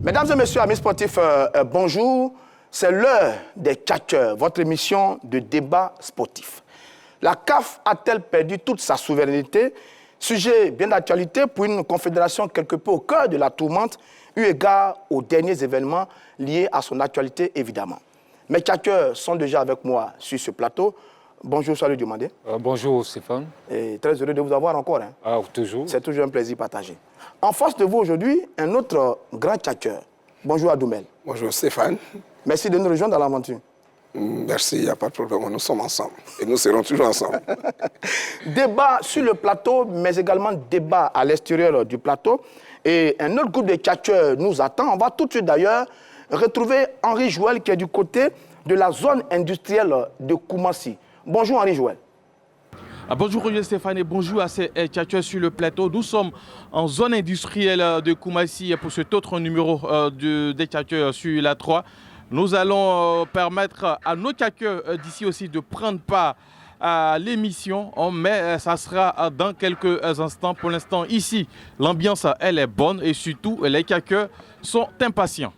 Mesdames et messieurs, amis sportifs, bonjour. C'est l'heure des catcheurs, votre émission de débat sportif. La CAF a-t-elle perdu toute sa souveraineté? Sujet bien d'actualité pour une confédération quelque peu au cœur de la tourmente, eu égard aux derniers événements liés à son actualité, évidemment. Mes catcheurs sont déjà avec moi sur ce plateau. Bonjour, salut Diomandé. Bonjour Stéphane. Et très heureux de vous avoir encore. Toujours. C'est toujours un plaisir partagé. En face de vous aujourd'hui, un autre grand catcheur. Bonjour Adoumel. Bonjour Stéphane. Merci de nous rejoindre dans l'aventure. Merci, il n'y a pas de problème, nous sommes ensemble et nous serons toujours ensemble. Débat sur le plateau, mais également débat à l'extérieur du plateau. Et un autre groupe de catcheurs nous attend. On va tout de suite d'ailleurs retrouver Henri Joël qui est du côté de la zone industrielle de Koumassi. Bonjour Henri Joël. Bonjour Roger Stéphane et bonjour à ces catcheurs sur le plateau. Nous sommes en zone industrielle de Koumassi pour cet autre numéro des catcheurs sur la 3. Nous allons permettre à nos catcheurs d'ici aussi de prendre part à l'émission, mais ça sera dans quelques instants. Pour l'instant, ici, l'ambiance, elle est bonne et surtout, les catcheurs sont impatients.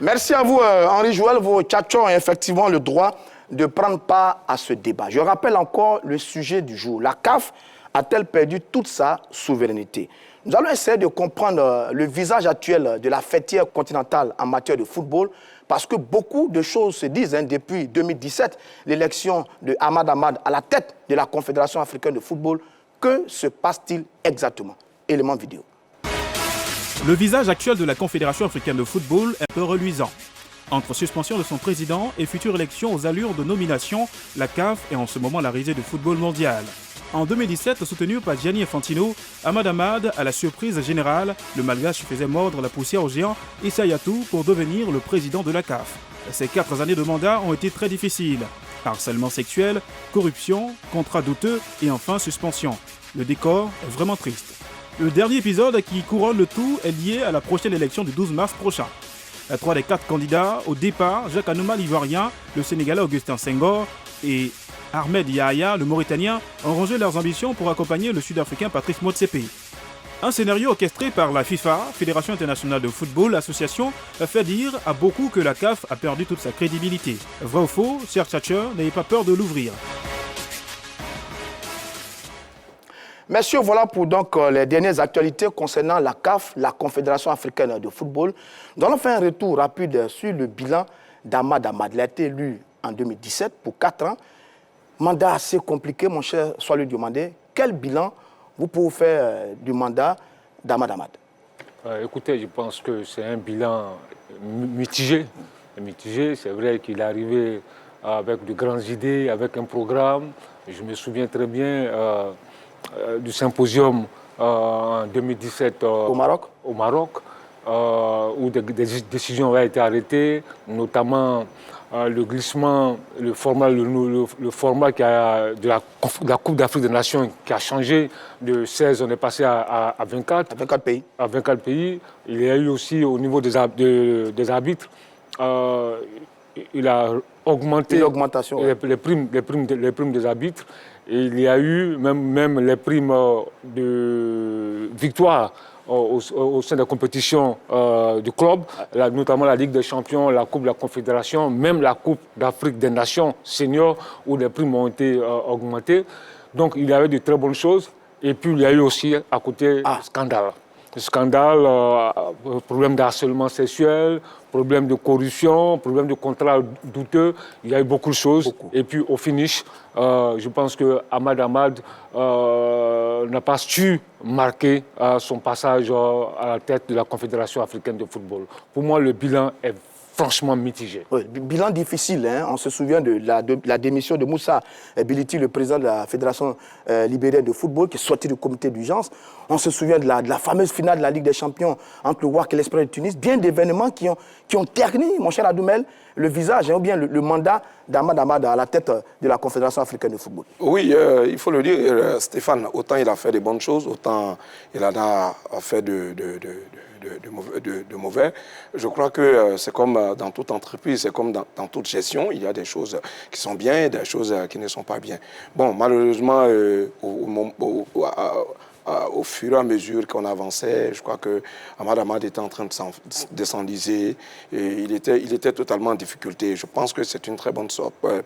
Merci à vous, Henri Joël. Vos catcheurs ont effectivement le droit de prendre part à ce débat. Je rappelle encore le sujet du jour. La CAF a-t-elle perdu toute sa souveraineté? Nous allons essayer de comprendre le visage actuel de la fêtière continentale en matière de football parce que beaucoup de choses se disent depuis 2017, l'élection de Ahmad Ahmad à la tête de la Confédération africaine de football. Que se passe-t-il exactement? Élément vidéo. Le visage actuel de la Confédération africaine de football est peu reluisant. Entre suspension de son président et future élection aux allures de nomination, la CAF est en ce moment la risée du football mondial. En 2017, soutenu par Gianni Infantino, Ahmad Ahmad, à la surprise générale, le Malgache faisait mordre la poussière au géant Issa Yatou pour devenir le président de la CAF. Ces 4 années de mandat ont été très difficiles. Harcèlement sexuel, corruption, contrats douteux et enfin suspension. Le décor est vraiment triste. Le dernier épisode qui couronne le tout est lié à la prochaine élection du 12 mars prochain. 3 des 4 candidats, au départ, Jacques Anouma l'Ivoirien, le Sénégalais Augustin Senghor et Ahmed Yahya, le Mauritanien, ont rangé leurs ambitions pour accompagner le Sud-Africain Patrice Motsepe. Un scénario orchestré par la FIFA, Fédération internationale de football, association, fait dire à beaucoup que la CAF a perdu toute sa crédibilité. Vrai ou faux, chers catcheurs, n'ayez pas peur de l'ouvrir. Messieurs, voilà pour donc les dernières actualités concernant la CAF, la Confédération africaine de football. Nous allons faire un retour rapide sur le bilan d'Ahmad Ahmad. Il a été élu en 2017 pour 4 ans. Mandat assez compliqué, mon cher Soilou Diomandé. Quel bilan vous pouvez faire du mandat d'Ahmad Ahmad? Écoutez, je pense que c'est un bilan mitigé. Mitigé, c'est vrai qu'il est arrivé avec de grandes idées, avec un programme. Je me souviens très bien du symposium en 2017 au Maroc, où des décisions ont été arrêtées, notamment le glissement, le format de la Coupe d'Afrique des Nations qui a changé de 16, on est passé à 24. À 24 pays. À 24 pays. Il y a eu aussi au niveau des arbitres, il a augmenté les primes des arbitres. Et il y a eu même les primes de victoire au sein des compétitions du club, notamment la Ligue des Champions, la Coupe de la Confédération, même la Coupe d'Afrique des Nations seniors, où les primes ont été augmentées. Donc il y avait de très bonnes choses. Et puis il y a eu aussi à côté scandale. Scandale, problème de harcèlement sexuel, problème de corruption, problème de contrats douteux. Il y a eu beaucoup de choses. Et puis au finish, je pense que Ahmad Ahmad n'a pas su marquer son passage à la tête de la Confédération africaine de football. Pour moi, le bilan est franchement mitigé. Oui, bilan difficile. On se souvient de la démission de Moussa Biliti, le président de la Fédération libérienne de football, qui est sorti du comité d'urgence. On se souvient de la fameuse finale de la Ligue des Champions entre le WAC et l'Espoir de Tunis. Bien d'événements qui ont terni, mon cher Adoumel, le visage, ou bien le mandat d'Ahmad Ahmad à la tête de la Confédération africaine de football. Oui, il faut le dire, Stéphane, autant il a fait des bonnes choses, autant il en a fait de mauvais. Je crois que c'est comme dans toute entreprise, c'est comme dans toute gestion, il y a des choses qui sont bien et des choses qui ne sont pas bien. Bon, malheureusement, au au fur et à mesure qu'on avançait, je crois que Ahmad était en train de s'enliser. Il était totalement en difficulté. Je pense que c'est une très bonne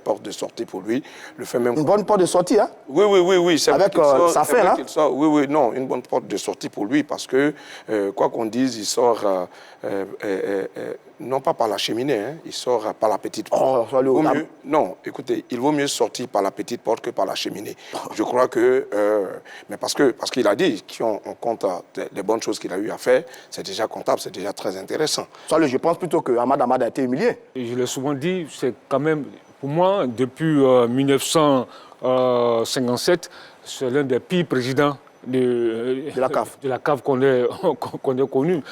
porte de sortie pour lui. Une bonne porte de sortie, hein? Oui. Avec sa fin, là? Oui, non, une bonne porte de sortie pour lui parce que, quoi qu'on dise, il sort, non pas par la cheminée, hein, il sort par la petite porte. Non, écoutez, il vaut mieux sortir par la petite porte que par la cheminée. Je crois que, mais parce qu'il a dit qu'on compte les bonnes choses qu'il a eu à faire, c'est déjà comptable, c'est déjà très intéressant. Je pense plutôt que Ahmad a été humilié. Et je l'ai souvent dit, c'est quand même, pour moi, depuis 1957, c'est l'un des pires présidents de la CAF qu'on ait connu.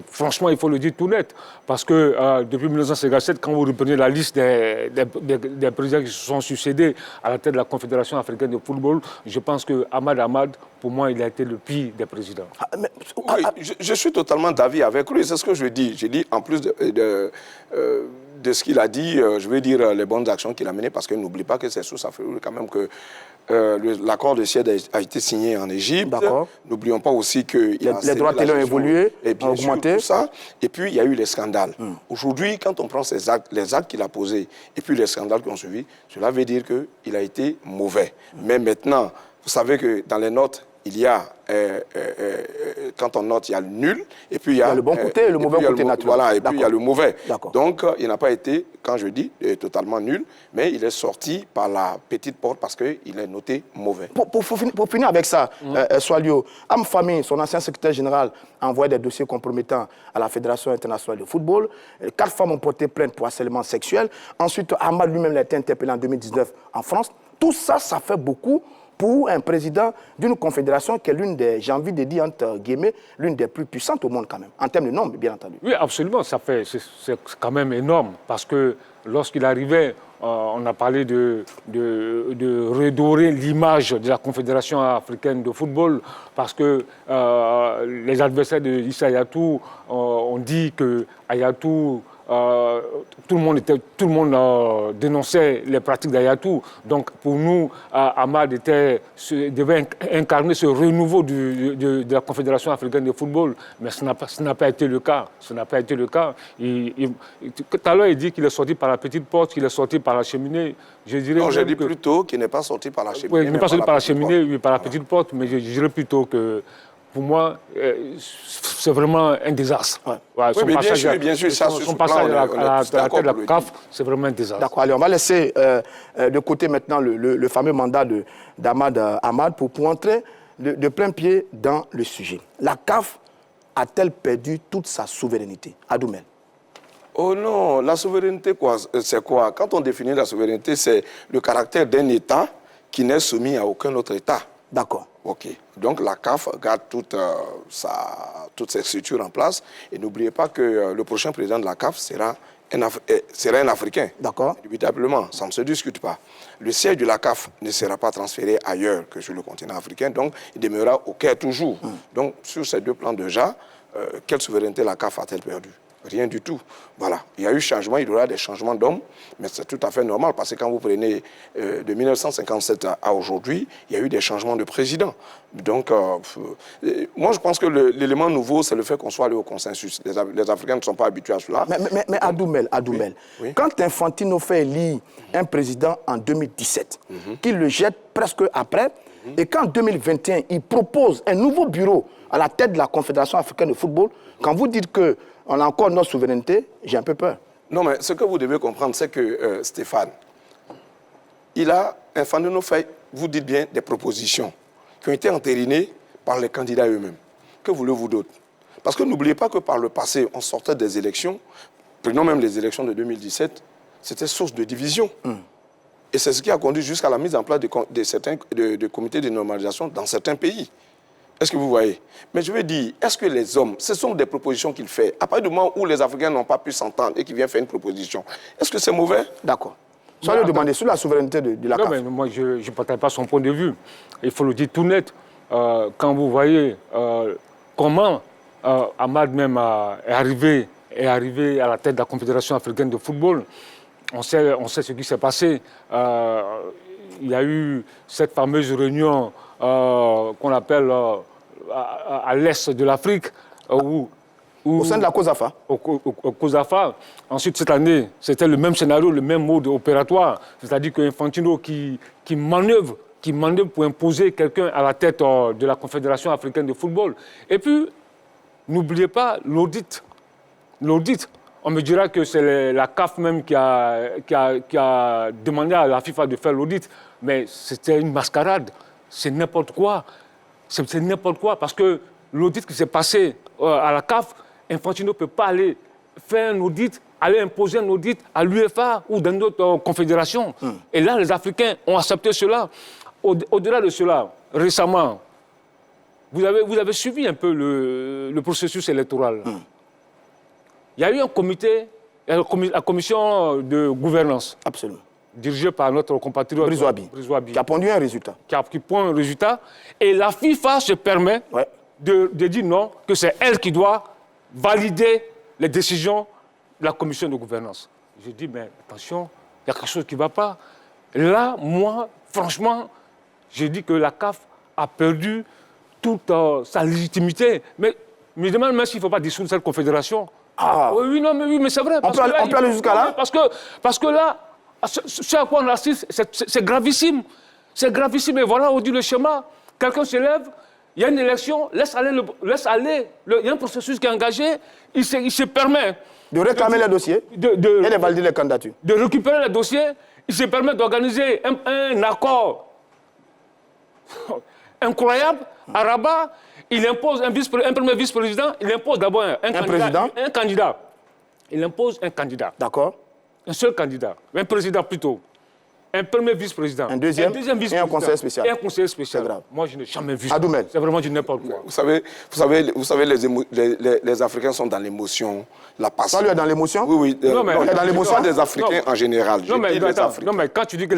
Franchement, il faut le dire tout net. Parce que depuis 1957, quand vous reprenez la liste des présidents qui se sont succédés à la tête de la Confédération africaine de football, je pense que Ahmad, pour moi, il a été le pire des présidents. Oui, je suis totalement d'avis avec lui. C'est ce que je dis. Je dis, en plus de ce qu'il a dit, je veux dire les bonnes actions qu'il a menées, parce que n'oublie pas que c'est sous sa figure quand même que l'accord de siège a été signé en Égypte. N'oublions pas aussi que les droits télé ont évolué, ont augmenté. Tout ça. Et puis, il y a eu les scandales. Aujourd'hui, quand on prend les actes qu'il a posés et puis les scandales qui ont suivi, cela veut dire qu'il a été mauvais. Mais maintenant, vous savez que dans les notes, il y a, quand on note, il y a le nul, et puis il y a le bon côté et le mauvais côté naturel. Voilà, et puis il y a le mauvais. Donc, il n'a pas été, quand je dis, totalement nul, mais il est sorti par la petite porte parce qu'il est noté mauvais. Pour finir avec ça, Swalio, Amfami, son ancien secrétaire général, a envoyé des dossiers compromettants à la Fédération internationale de football. 4 femmes ont porté plainte pour harcèlement sexuel. Ensuite, Ahmad lui-même a été interpellé en 2019 en France. Tout ça, ça fait beaucoup pour un président d'une confédération qui est l'une des, j'ai envie de dire, entre guillemets, l'une des plus puissantes au monde quand même, en termes de nombre, bien entendu. Oui, absolument, c'est quand même énorme, parce que lorsqu'il arrivait, on a parlé de redorer l'image de la Confédération africaine de football, parce que les adversaires de Issa Hayatou ont dit que Hayatou... tout le monde dénonçait les pratiques d'Hayatou. Donc pour nous, Ahmad devait incarner ce renouveau de la Confédération africaine de football. Mais ce n'a pas été le cas. Tout à l'heure, il dit qu'il est sorti par la petite porte, qu'il est sorti par la cheminée. Je dis plutôt qu'il n'est pas sorti par la cheminée. Oui, il n'est pas sorti par la cheminée, oui, par la petite porte, mais je dirais plutôt que pour moi, c'est vraiment un désastre. Oui, mais bien sûr, ça, son passage à la tête de la CAF, c'est vraiment un désastre. D'accord, allez, on va laisser de côté maintenant le fameux mandat d'Ahmad Ahmad pour entrer de plein pied dans le sujet. La CAF a-t-elle perdu toute sa souveraineté? Adoumel. Oh non, la souveraineté, c'est quoi? Quand on définit la souveraineté, c'est le caractère d'un État qui n'est soumis à aucun autre État. D'accord. OK. Donc la CAF garde toutes ses structures en place. Et n'oubliez pas que le prochain président de la CAF sera un Africain. D'accord. Indubitablement, ça ne se discute pas. Le siège de la CAF ne sera pas transféré ailleurs que sur le continent africain. Donc il demeurera au Caire toujours. Donc sur ces deux plans déjà, quelle souveraineté la CAF a-t-elle perdue? Rien du tout. Voilà. Il y a eu changement, il y aura des changements d'hommes, mais c'est tout à fait normal parce que quand vous prenez de 1957 à aujourd'hui, il y a eu des changements de président. Donc, moi, je pense que l'élément nouveau, c'est le fait qu'on soit allé au consensus. Les Africains ne sont pas habitués à cela. Mais Adoumel, oui. Quand Infantino fait élire un président en 2017, qu'il le jette presque après, et qu'en 2021, il propose un nouveau bureau à la tête de la Confédération africaine de football, quand vous dites qu'on a encore notre souveraineté, j'ai un peu peur. Non, mais ce que vous devez comprendre, c'est que Stéphane, Infantino fait, vous dites bien, des propositions qui ont été entérinées par les candidats eux-mêmes. Que voulez-vous d'autre? Parce que n'oubliez pas que par le passé, on sortait des élections, prenons même les élections de 2017, c'était source de division. Et c'est ce qui a conduit jusqu'à la mise en place de comités de normalisation dans certains pays. Est-ce que vous voyez? Mais je veux dire, est-ce que les hommes, ce sont des propositions qu'il fait, à partir du moment où les Africains n'ont pas pu s'entendre et qu'il vient faire une proposition, est-ce que c'est mauvais? D'accord. Soit le demander sur la souveraineté de la CAF. Non, mais moi, je ne partage pas son point de vue. Il faut le dire tout net. Quand vous voyez comment Ahmad même est arrivé à la tête de la Confédération africaine de football, on sait ce qui s'est passé. Il y a eu cette fameuse réunion qu'on appelle à l'est de l'Afrique, au sein de la COSAFA. Au COSAFA. Ensuite, cette année, c'était le même scénario, le même mode opératoire. C'est-à-dire qu'Infantino qui manœuvre pour imposer quelqu'un à la tête de la Confédération africaine de football. Et puis, n'oubliez pas l'audit. L'audit. On me dira que c'est la CAF même qui a demandé à la FIFA de faire l'audit. Mais c'était une mascarade. C'est n'importe quoi. C'est n'importe quoi. Parce que l'audit qui s'est passé à la CAF, Infantino ne peut pas aller faire un audit, aller imposer un audit à l'UEFA ou dans d'autres confédérations. Et là, les Africains ont accepté cela. Au-delà de cela, récemment, vous avez suivi un peu le processus électoral. Il y a eu un comité, la commission de gouvernance. Absolument. Dirigée par notre compatriote Brice Ouabi, qui a pondu un résultat. Qui pond un résultat. Et la FIFA se permet de dire non, que c'est elle qui doit valider les décisions de la commission de gouvernance. Je dis, mais attention, il y a quelque chose qui ne va pas. Là, moi, franchement, j'ai dit que la CAF a perdu toute sa légitimité. Mais je me demande même s'il ne faut pas dissoudre cette confédération. Oui, mais c'est vrai. On peut aller jusqu'à là. Parce que là, ce à quoi on assiste, c'est gravissime. C'est gravissime. Et voilà, on dit le schéma. Quelqu'un se lève, il y a une élection, laisse aller. Il y a un processus qui est engagé, il se permet de réclamer les dossiers et de valider les candidatures. De récupérer les dossiers, il se permet d'organiser un accord incroyable à Rabat. Il impose un premier vice-président, il impose d'abord un candidat. Il impose un candidat. D'accord. Un seul candidat, un président plutôt. Un premier vice-président. Un deuxième vice-président. Et un conseiller spécial. Et un conseiller spécial. C'est grave. Moi, je n'ai jamais vu ça. Adoumel. C'est vraiment du n'importe quoi. Vous savez les Africains sont dans l'émotion, la passion. Ça, lui est dans l'émotion? Oui. Non, mais dans l'émotion des Africains en général. Non, mais quand tu dis que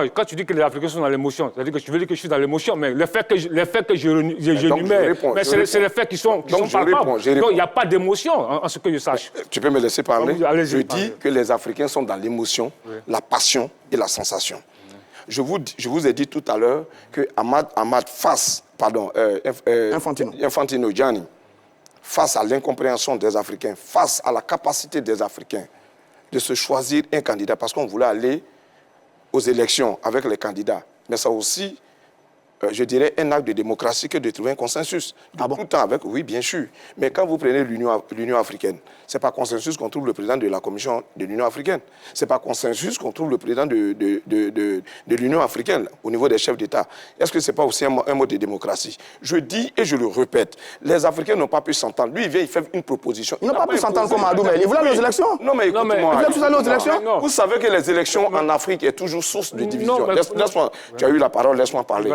quand tu dis que les Africains sont dans l'émotion, c'est-à-dire que tu veux dire que je suis dans l'émotion, mais les faits que j'énumère, c'est les faits qui sont palpables. Donc, il n'y a pas d'émotion, en ce que je sache. Tu peux me laisser parler? Je dis que les Africains sont dans l'émotion, la passion et la sensation. Je vous ai dit tout à l'heure que Infantino Gianni, face à l'incompréhension des Africains, face à la capacité des Africains de se choisir un candidat, parce qu'on voulait aller aux élections avec les candidats, mais ça aussi, je dirais, un acte de démocratie que de trouver un consensus. Tout le temps avec, oui, bien sûr. Mais quand vous prenez l'Union africaine, ce n'est pas consensus qu'on trouve le président de la Commission de l'Union africaine. Ce n'est pas consensus qu'on trouve le président de l'Union africaine au niveau des chefs d'État. Est-ce que ce n'est pas aussi un mode de démocratie? Je dis et je le répète, les Africains n'ont pas pu s'entendre. Lui, il vient, il fait une proposition. Ils n'ont pas pu s'entendre comme Adoumel. Ils voulaient les élections. Non, mais écoute-moi. Ils voulaient tous aller aux élections. Vous savez que les élections en Afrique est toujours source de division. Laisse-moi. Tu as eu la parole, laisse-moi parler.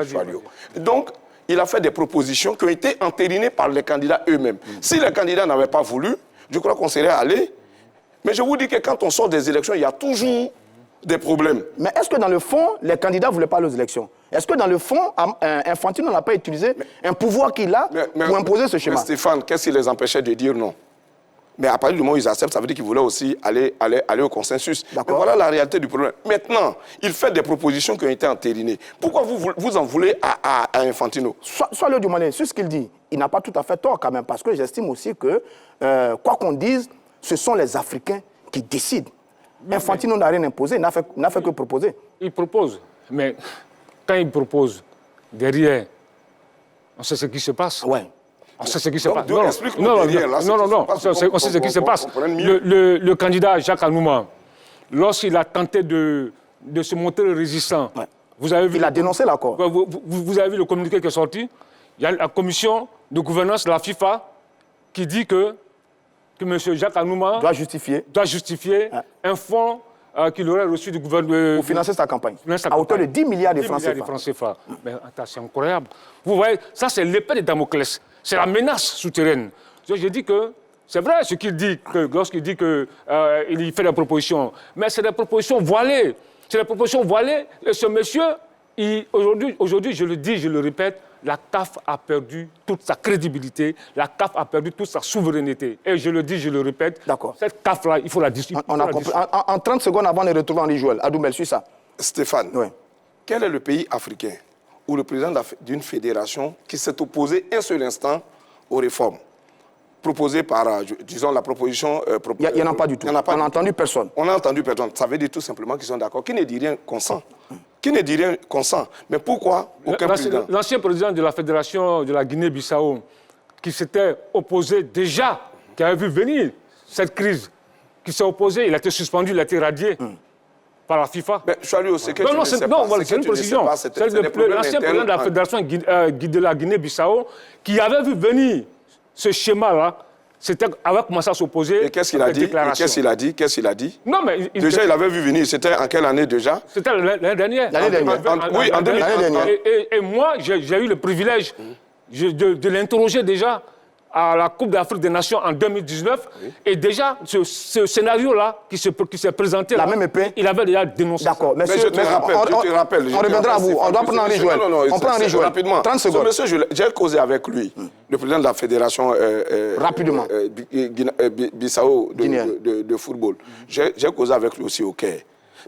Donc, il a fait des propositions qui ont été entérinées par les candidats eux-mêmes. Si les candidats n'avaient pas voulu, je crois qu'on serait allé. Mais je vous dis que quand on sort des élections, il y a toujours des problèmes. Mais est-ce que dans le fond, les candidats ne voulaient pas aller aux élections? Est-ce que dans le fond, Infantino n'a pas utilisé un pouvoir qu'il a pour imposer ce schéma? Mais Stéphane, qu'est-ce qui les empêchait de dire non? Mais à partir du moment où ils acceptent, ça veut dire qu'ils voulaient aussi aller au consensus. Mais voilà la réalité du problème. Maintenant, il fait des propositions qui ont été entérinées. Pourquoi vous en voulez à Infantino? Soit le demandé, sur ce qu'il dit, il n'a pas tout à fait tort quand même, parce que j'estime aussi que, quoi qu'on dise, ce sont les Africains qui décident. Infantino n'a rien imposé, il n'a fait que proposer. Il propose, mais quand il propose, derrière, on sait ce qui se passe. Ouais. On sait ce qui se passe. Non, on sait ce qui se passe. Le candidat Jacques Anouma, lorsqu'il a tenté de se montrer résistant, vous avez vu... Il a dénoncé l'accord. Vous avez vu le communiqué qui est sorti? Il y a la commission de gouvernance de la FIFA qui dit que M. Jacques Anouma doit justifier un fonds qu'il aurait reçu du gouvernement... Pour financer sa campagne. À hauteur de 10 milliards de francs CFA. Mais c'est incroyable. Vous voyez, ça c'est l'épée de Damoclès. C'est la menace souterraine. Je dis que c'est vrai ce qu'il dit, lorsqu'il dit qu'il fait des propositions. Mais c'est des propositions voilées. C'est des propositions voilées. Et ce monsieur, aujourd'hui, je le dis, je le répète, la CAF a perdu toute sa crédibilité, la CAF a perdu toute sa souveraineté. Et je le dis, je le répète, cette CAF-là, il faut la dissoudre. En 30 secondes avant de retrouver Henri Joël, Adoumel, suis ça. Stéphane, quel est le pays africain ou le président d'une fédération qui s'est opposé un seul instant aux réformes proposées par, disons, la proposition... Il n'y en a pas du tout. On n'a entendu personne. On n'a entendu personne. Ça veut dire tout simplement qu'ils sont d'accord. Qui ne dit rien consent. Qui ne dit rien consent. Mais pourquoi aucun président? L'ancien président de la fédération de la Guinée-Bissau, qui s'était opposé déjà, qui avait vu venir cette crise, qui s'est opposé, il a été suspendu, il a été radié par la FIFA. Mais Choualou, c'est que non, c'est une précision. C'est l'ancien président de la fédération de la Guinée-Bissau qui avait vu venir ce schéma-là. C'était avait commencé à s'opposer. Et qu'est-ce qu'il a dit? Qu'est-ce qu'il a dit? Non, mais déjà, il avait vu venir. C'était en quelle année déjà? C'était l'année dernière. Oui, en 2021. Et moi, j'ai eu le privilège de l'interroger déjà à la Coupe d'Afrique des Nations en 2019. Oui. Et déjà, ce scénario-là qui s'est présenté, la même épée, il avait déjà dénoncé. D'accord, mais je te rappelle. On reviendra à vous. On doit prendre Henri Joël. On prend Henri Joël. Rapidement. 30 secondes. Ce monsieur, j'ai causé avec lui, le président de la fédération rapidement. Bissau de football. J'ai causé avec lui aussi au Caire.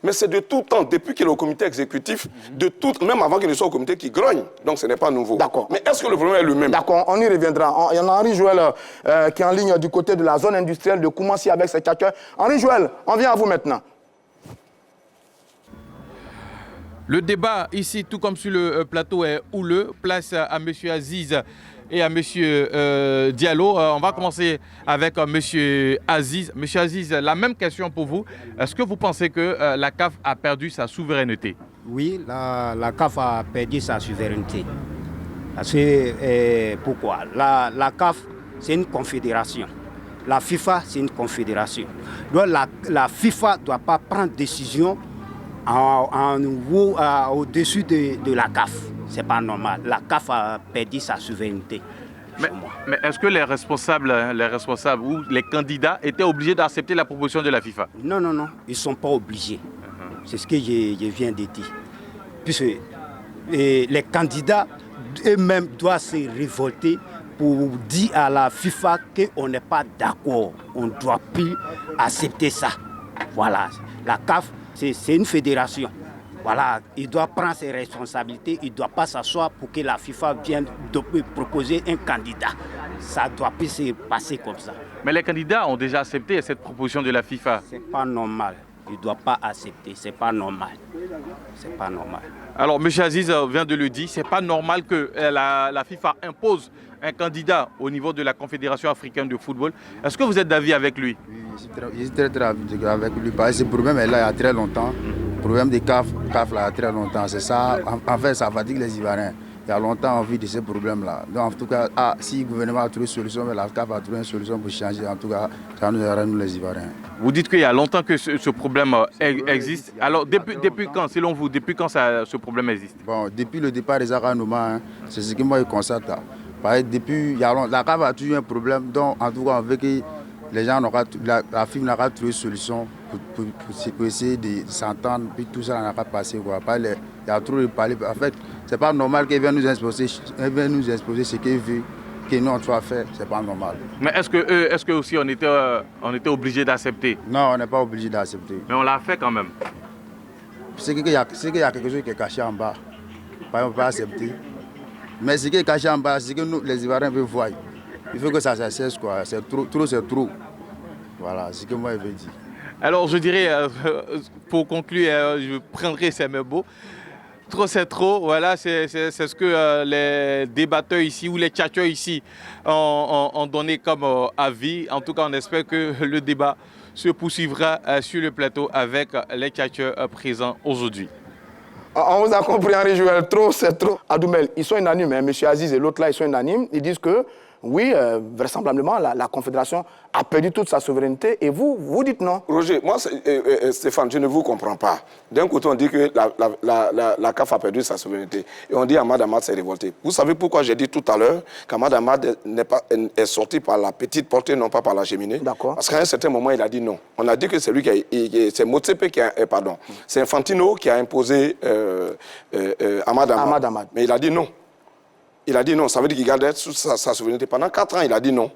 Mais c'est de tout temps, depuis qu'il est au comité exécutif, même avant qu'il ne soit au comité, qui grogne. Donc ce n'est pas nouveau. D'accord. Mais est-ce que le problème est le même? D'accord, on y reviendra. Il y en a Henri Joël qui est en ligne du côté de la zone industrielle de Koumassi avec ses tchatcheurs. Henri Joël, on vient à vous maintenant. Le débat ici, tout comme sur le plateau, est houleux. Place à M. Aziz et à M. Diallo. On va commencer avec M. Aziz. M. Aziz, la même question pour vous. Est-ce que vous pensez que la CAF a perdu sa souveraineté? Oui, la CAF a perdu sa souveraineté. Parce que, pourquoi? La CAF, c'est une confédération. La FIFA, c'est une confédération. Donc la FIFA ne doit pas prendre décision au-dessus de la CAF. Ce n'est pas normal. La CAF a perdu sa souveraineté. Mais est-ce que les responsables ou les candidats étaient obligés d'accepter la proposition de la FIFA? Non, ils ne sont pas obligés. C'est ce que je viens de dire. Puisque les candidats eux-mêmes doivent se révolter pour dire à la FIFA qu'on n'est pas d'accord. On ne doit plus accepter ça. Voilà. La CAF, c'est une fédération. Voilà, il doit prendre ses responsabilités, il ne doit pas s'asseoir pour que la FIFA vienne proposer un candidat. Ça ne doit plus se passer comme ça. Mais les candidats ont déjà accepté cette proposition de la FIFA. Ce n'est pas normal. Il ne doit pas accepter. Ce n'est pas normal. C'est pas normal. Alors, M. Aziz vient de le dire, ce n'est pas normal que la FIFA impose un candidat au niveau de la Confédération africaine de football. Est-ce que vous êtes d'avis avec lui? Oui, je suis très d'avis avec lui. Parce que ce problème est là il y a très longtemps. Le problème des CAF là il y a très longtemps. C'est ça, en fait, ça fatigue les Ivoiriens. Il y a longtemps envie de ces problèmes-là. Donc, en tout cas, si le gouvernement a trouvé une solution, mais la CAF a trouvé une solution pour changer, en tout cas, ça nous aidera, nous les Ivoiriens. Vous dites qu'il y a longtemps que ce problème existe. Alors, depuis quand, selon vous, depuis quand ce problème existe? Bon, depuis le départ des Aranouma, c'est ce que moi je constate. Parce que depuis, la CAF a toujours un problème, donc en tout cas, on veut que les gens la FIFA n'aura pas trouvé une solution pour essayer de s'entendre, puis tout ça n'a pas passé. Il y a trop de parler. En fait, c'est pas normal qu'ils viennent nous exposer ce qu'ils veulent que nous on soit fait. C'est pas normal. Mais est-ce que aussi on était obligé d'accepter? Non, on n'est pas obligé d'accepter. Mais on l'a fait quand même. C'est qu'il y a quelque chose qui est caché en bas. On ne peut pas accepter. Mais ce qui est caché en bas, c'est que nous, les Ivoiriens veulent voir. Il faut que ça cesse, quoi. C'est trop, c'est trop. Voilà, c'est ce que moi je veux dire. Alors je dirais, pour conclure, je prendrai ces mots. Trop c'est trop, voilà, c'est ce que les débatteurs ici ou les tchatcheurs ici ont donné comme avis. En tout cas, on espère que le débat se poursuivra sur le plateau avec les tchatcheurs présents aujourd'hui. On vous a compris, Henri Joël, trop c'est trop. Adoumel, ils sont unanimes, hein, M. Aziz et l'autre là, ils sont unanimes. Ils disent que oui, vraisemblablement, la Confédération a perdu toute sa souveraineté et vous dites non. Roger, moi, Stéphane, je ne vous comprends pas. D'un côté, on dit que la CAF a perdu sa souveraineté et on dit qu'Ahmad Ahmad s'est révolté. Vous savez pourquoi j'ai dit tout à l'heure qu'Ahmad Ahmad est sorti par la petite porte et non pas par la cheminée? D'accord. Parce qu'à un certain moment, il a dit non. On a dit que c'est lui c'est Motsepe c'est Infantino qui a imposé Ahmad Ahmad. Mais il a dit non. Il a dit non, ça veut dire qu'il gardait sa souveraineté. Pendant 4 ans, il a dit non.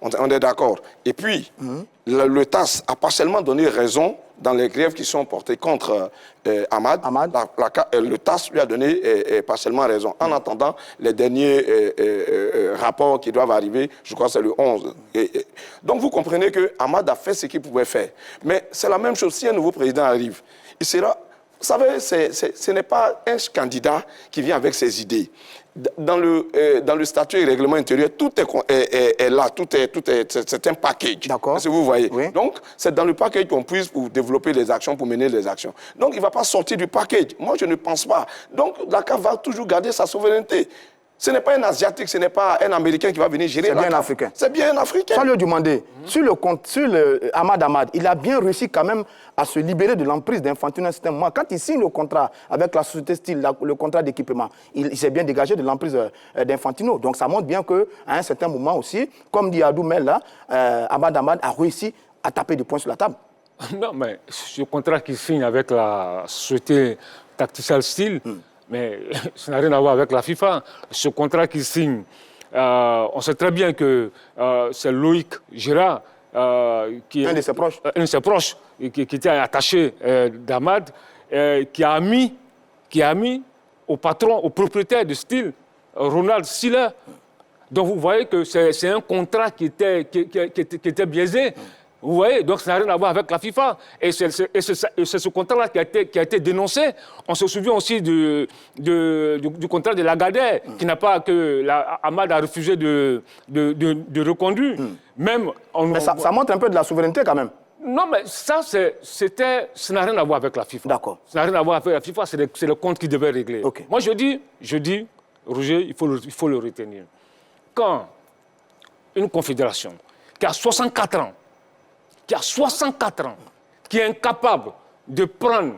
On est d'accord. Et puis, le TAS a partiellement donné raison dans les grèves qui sont portées contre Ahmad. Le TAS lui a donné partiellement raison. En attendant les derniers rapports qui doivent arriver, je crois que c'est le 11. Donc vous comprenez que Ahmad a fait ce qu'il pouvait faire. Mais c'est la même chose si un nouveau président arrive. Il sera... Vous savez, ce n'est pas un candidat qui vient avec ses idées. Dans le statut et règlement intérieur, tout est là, c'est un package. D'accord. Si vous voyez. Oui. Donc, c'est dans le package qu'on puisse pour développer les actions, pour mener les actions. Donc, il ne va pas sortir du package. Moi, je ne pense pas. Donc, la CAF va toujours garder sa souveraineté. Ce n'est pas un Asiatique, ce n'est pas un Américain qui va venir gérer la CAF. C'est bien un Africain. C'est bien un Africain. Sans lui demander, sur Ahmad, il a bien réussi quand même à se libérer de l'emprise d'Infantino un certain moment. Quand il signe le contrat avec la société Style, le contrat d'équipement, il s'est bien dégagé de l'emprise d'Infantino. Donc ça montre bien qu'à un certain moment aussi, comme dit Adou Mel, Ahmad a réussi à taper des points sur la table. Non, mais ce contrat qu'il signe avec la société Tactical Style, mais ça n'a rien à voir avec la FIFA. Ce contrat qu'il signe, on sait très bien que c'est Loïc Girard, qui est un de ses proches. Un de ses proches, qui était attaché d'Ahmad, qui a mis au patron, au propriétaire de Style, Ronald Siller. Donc vous voyez que c'est un contrat qui était biaisé. Vous voyez, donc ça n'a rien à voir avec la FIFA. Et c'est ce contrat-là qui a été dénoncé. On se souvient aussi du contrat de Lagardère, Ahmad a refusé de reconduire. Même mais ça montre un peu de la souveraineté quand même. Non, mais ça n'a rien à voir avec la FIFA. D'accord. Ça n'a rien à voir avec la FIFA, c'est le compte qui devait régler. Okay. Moi, je dis, Roger, il faut le retenir. Quand une confédération qui a 64 ans, qui est incapable de prendre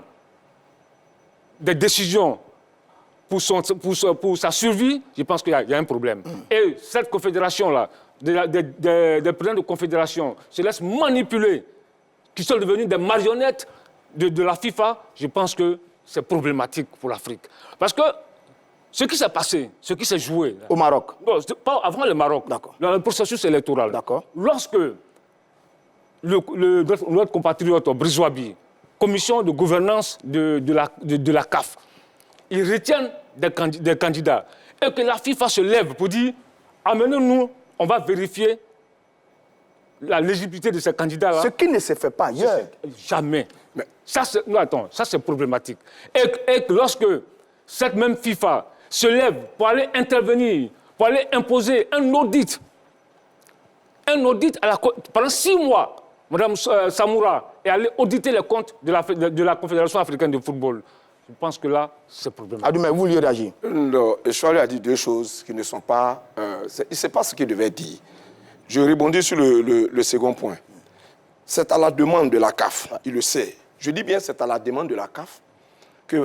des décisions pour sa survie, je pense qu'il y a un problème. Et cette confédération-là, des présidents de confédération, se laissent manipuler, qui sont devenus des marionnettes de la FIFA, je pense que c'est problématique pour l'Afrique. Parce que ce qui s'est passé, ce qui s'est joué... Là, au Maroc? Non, pas avant le Maroc. D'accord. Dans le processus électoral. D'accord. Lorsque notre compatriote Brizouabi, commission de gouvernance de la CAF, ils retiennent des candidats et que la FIFA se lève pour dire amenez-nous, on va vérifier la légitimité de ces candidats-là. Ce qui ne se fait pas ailleurs. Jamais. Mais ça, c'est problématique. Et que lorsque cette même FIFA se lève pour aller intervenir, pour aller imposer un audit pendant 6 mois, Mme Samoura, et aller auditer les comptes de la Confédération africaine de football. Je pense que là, c'est problématique. Adou, mais vous lui réagissez? Non, Chouali a dit 2 choses qui ne sont pas... il ne sait pas ce qu'il devait dire. Je rebondis sur le second point. C'est à la demande de la CAF, il le sait. Je dis bien c'est à la demande de la CAF que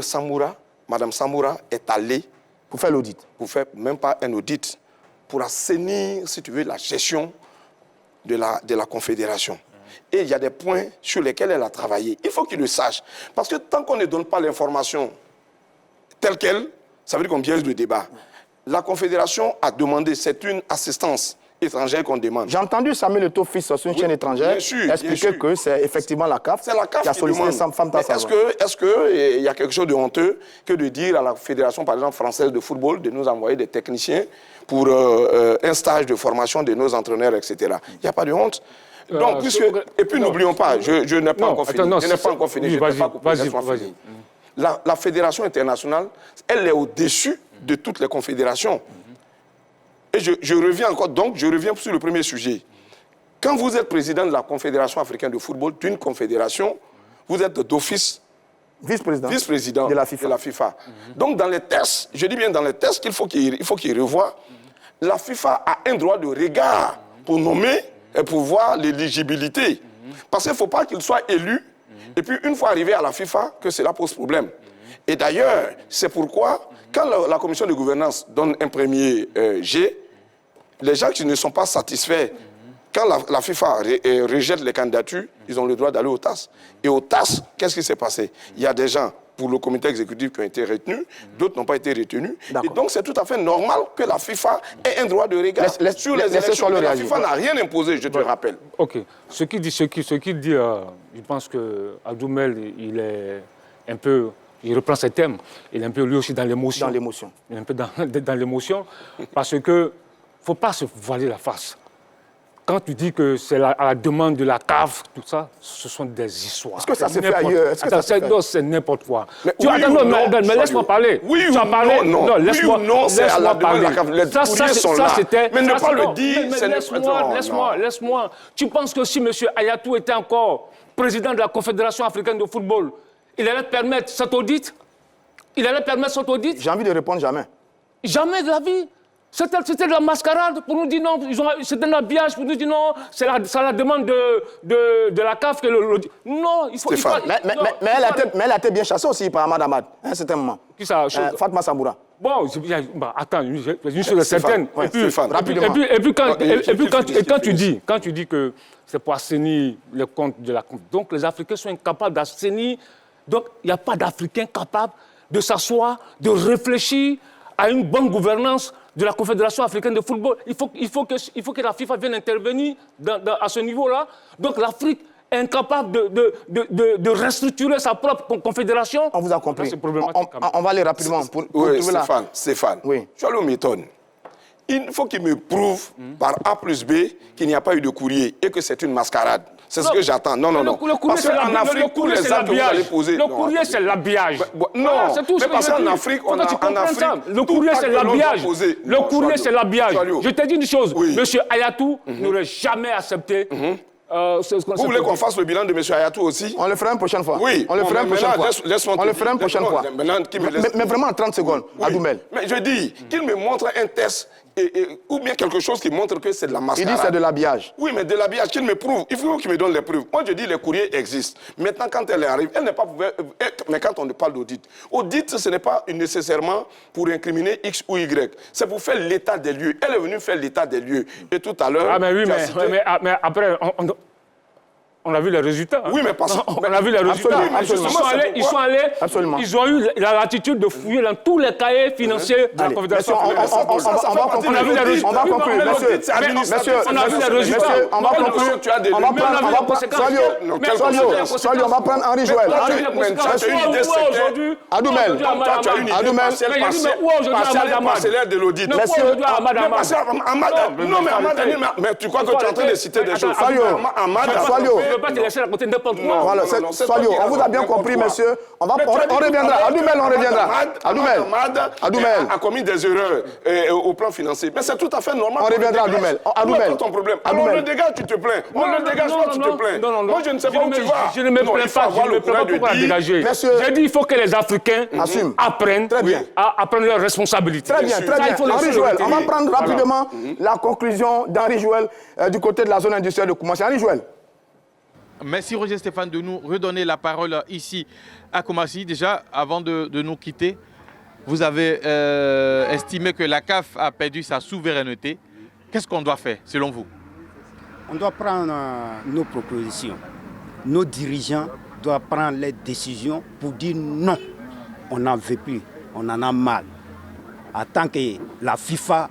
Mme Samoura est allée... Pour faire l'audit. Pour faire même pas un audit, pour assainir, si tu veux, la gestion de la Confédération. Et il y a des points sur lesquels elle a travaillé. Il faut qu'il le sache. Parce que tant qu'on ne donne pas l'information telle qu'elle, ça veut dire qu'on biaise le débat. La Confédération a demandé, c'est une assistance étrangère qu'on demande. J'ai entendu Samuel Eto'o-Fils sur une chaîne étrangère expliquer que c'est effectivement la CAF, qui a sollicité Famta Savoie. Est-ce qu'il y a quelque chose de honteux que de dire à la Fédération, par exemple, française de football, de nous envoyer des techniciens pour un stage de formation de nos entraîneurs, etc. Il n'y a pas de honte. Donc, et puis n'oublions pas, je n'ai pas encore fini. Je n'ai pas encore fini. Vas-y. La Fédération internationale, elle est au-dessus de toutes les confédérations. Et je reviens encore, donc je reviens sur le premier sujet. Quand vous êtes président de la Confédération africaine de football, d'une confédération, vous êtes d'office vice-président de la FIFA. Donc dans les tests, je dis bien dans les tests qu'il faut qu'il revoie, la FIFA a un droit de regard pour nommer et pour voir l'éligibilité. Parce qu'il ne faut pas qu'il soit élu, et puis une fois arrivé à la FIFA, que cela pose problème. Et d'ailleurs, c'est pourquoi, quand la commission de gouvernance donne un premier G, les gens qui ne sont pas satisfaits, quand la FIFA rejette les candidatures, ils ont le droit d'aller au TAS. Et au TAS, qu'est-ce qui s'est passé? Il y a des gens pour le comité exécutif qui ont été retenus, d'autres n'ont pas été retenus. Et donc, c'est tout à fait normal que la FIFA ait un droit de regard sur les élections. La FIFA n'a rien imposé, je te rappelle. OK. Ce qu'il dit, je pense que Adoumel, il est un peu... Il reprend ses thèmes, il est un peu lui aussi dans l'émotion. Dans l'émotion. Il est un peu dans l'émotion, parce qu'il ne faut pas se voiler la face. Quand tu dis que c'est à la demande de la CAF, tout ça, ce sont des histoires. Est-ce que ça s'est fait ailleurs? Non, c'est n'importe quoi. Mais laisse-moi parler. Oui ou non, laisse-moi c'est à la demande de la CAF. Les courriers sont là. Mais ne pas le dire, laisse-moi. Tu penses que si M. Hayatou était encore président de la Confédération africaine de football, il allait permettre cet audit? J'ai envie de répondre jamais. Jamais de la vie. C'était de la mascarade pour nous dire non, c'était un habillage pour nous dire non, c'est la demande de la CAF que l'audit. Non, il faut... Mais elle a été bien chassée aussi par Ahmad Ahmad, à un certain moment. Qui ça? Fatma Samboura. Bon, attends, une chose est certaine. Et puis quand tu dis que c'est pour assainir les comptes de la CAF, donc les Africains sont incapables d'assainir. Donc, il n'y a pas d'Africain capable de s'asseoir, de réfléchir à une bonne gouvernance de la Confédération africaine de football. Il faut que la FIFA vienne intervenir à ce niveau-là. Donc, l'Afrique est incapable de restructurer sa propre confédération. On vous a compris. C'est problématique. On va aller rapidement pour oui, trouver Stéphane, oui. Tu as le m'étonne. Il faut qu'il me prouve par A plus B qu'il n'y a pas eu de courrier et que c'est une mascarade. C'est ce que j'attends. Non. Parce qu'en Afrique, tous les actes que vous allez poser... Le courrier, c'est l'habillage. Non, mais parce qu'en Afrique, le courrier, c'est l'habillage. Le courrier, c'est l'habillage. Je te dis une chose. Monsieur Hayatou n'aurait jamais accepté... Vous voulez qu'on fasse le bilan de M. Hayatou aussi? On le fera une prochaine fois. Oui, on le fera une prochaine fois. On le fera une prochaine fois. Mais vraiment en 30 secondes, Adoumel. Mais je dis qu'il me montre un test ou bien quelque chose qui montre que c'est de la mascarade. Il dit c'est de l'habillage. Oui, mais de l'habillage, qu'il me prouve. Il faut qu'il me donne les preuves. Moi, je dis les courriers existent. Maintenant, quand elle arrive, elle n'est pas... Mais quand on parle d'audit, audit, ce n'est pas nécessairement pour incriminer X ou Y. C'est pour faire l'état des lieux. Elle est venue faire l'état des lieux. Et tout à l'heure... Ah, mais oui, mais après... On a vu les résultats. Oui, mais parce on a vu les résultats. Ils ont eu la latitude de fouiller dans tous les cahiers financiers de la Confédération. On va conclure. On a vu les résultats. Monsieur, on a vu les résultats. On va conclure. On va prendre Solio, on va prendre Henri Joël. Adoumel. Parcellaire de l'audit. Non, mais tu crois que tu es en train de citer des choses. Solio. Je ne peux pas te laisser raconter n'importe quoi. Voilà, Solio, on vous a bien compris, monsieur. On reviendra. Adoumel, on reviendra. Adoumel a commis des erreurs au plan financier. Mais c'est tout à fait normal. On reviendra, Adoumel. Adoumel. Ton problème. Alors on le dégage, tu te plains. On le dégage pas, tu te plains. Moi, je ne sais pas où tu vas. Je ne me plains pas. Je ne me plains pas pourquoi dégager. J'ai dit il faut que les Africains apprennent à prendre leurs responsabilités. Très bien. Henri Joël, on va prendre rapidement la conclusion d'Henri Joël du côté de la zone industrielle de Koumassi. Henri Joël. Merci Roger Stéphane de nous redonner la parole ici à Koumassi. Déjà, avant de nous quitter, vous avez estimé que la CAF a perdu sa souveraineté. Qu'est-ce qu'on doit faire selon vous? On doit prendre nos propositions. Nos dirigeants doivent prendre les décisions pour dire non. On n'en veut plus, on en a mal. En tant que la FIFA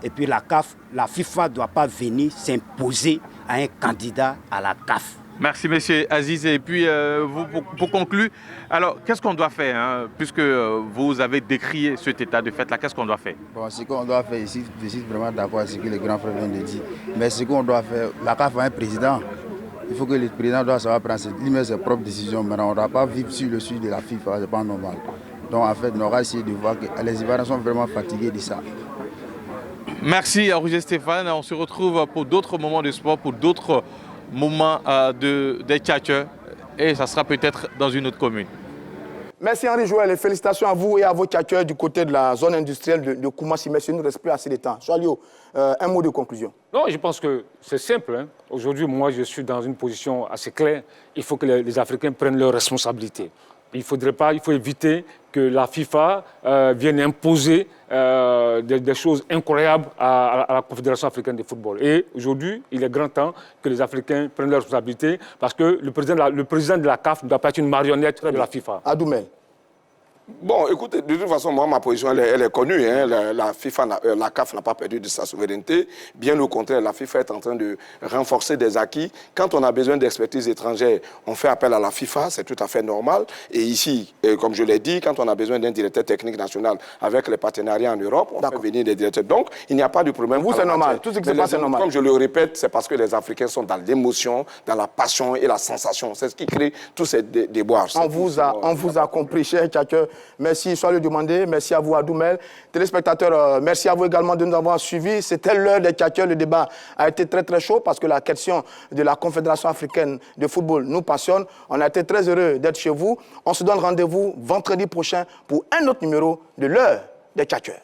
et puis la CAF, la FIFA ne doit pas venir s'imposer à un candidat à la CAF. Merci, monsieur Aziz. Et puis, pour conclure, alors, qu'est-ce qu'on doit faire puisque vous avez décrié cet état de fait-là, qu'est-ce qu'on doit faire? Bon, ce qu'on doit faire ici, je suis vraiment d'accord avec ce que les grands frères viennent de dire. Mais ce qu'on doit faire, la CAF a un président. Il faut que le président doit savoir prendre ses propres décisions. Maintenant, on ne doit pas vivre sur le suivi de la FIFA, ce n'est pas normal. Donc, en fait, on aura essayé de voir que les Ivoiriens sont vraiment fatigués de ça. Merci à Roger Stéphane. On se retrouve pour d'autres moments de sport, pour d'autres moments des tchatcheurs, et ça sera peut-être dans une autre commune. Merci Henri Joël et félicitations à vous et à vos tchatcheurs du côté de la zone industrielle de Koumassi. Merci, il ne nous reste plus assez de temps. Solio, un mot de conclusion. Non, je pense que c'est simple. Aujourd'hui, moi, je suis dans une position assez claire. Il faut que les Africains prennent leurs responsabilités. Il faut éviter que la FIFA vienne imposer des choses incroyables à la Confédération africaine de football. Et aujourd'hui, il est grand temps que les Africains prennent leurs responsabilités parce que le président de la CAF ne doit pas être une marionnette de la FIFA. Adoumel. Bon, écoutez, de toute façon, moi, ma position, elle est connue. Hein. La CAF n'a pas perdu de sa souveraineté. Bien au contraire, la FIFA est en train de renforcer des acquis. Quand on a besoin d'expertise étrangère, on fait appel à la FIFA, c'est tout à fait normal. Et ici, comme je l'ai dit, quand on a besoin d'un directeur technique national avec les partenariats en Europe, on fait venir des directeurs. Donc, il n'y a pas de problème. Vous, c'est normal. Tout ce qui se passe, c'est normal. Comme je le répète, c'est parce que les Africains sont dans l'émotion, dans la passion et la sensation. C'est ce qui crée tous ces déboires. On vous a compris, cher Tchatcho. Merci, soyez demandé. Merci à vous, Adoumel. Téléspectateurs, merci à vous également de nous avoir suivis. C'était l'heure des Tchatcheurs. Le débat a été très, très chaud parce que la question de la Confédération africaine de football nous passionne. On a été très heureux d'être chez vous. On se donne rendez-vous vendredi prochain pour un autre numéro de l'heure des Tchatcheurs.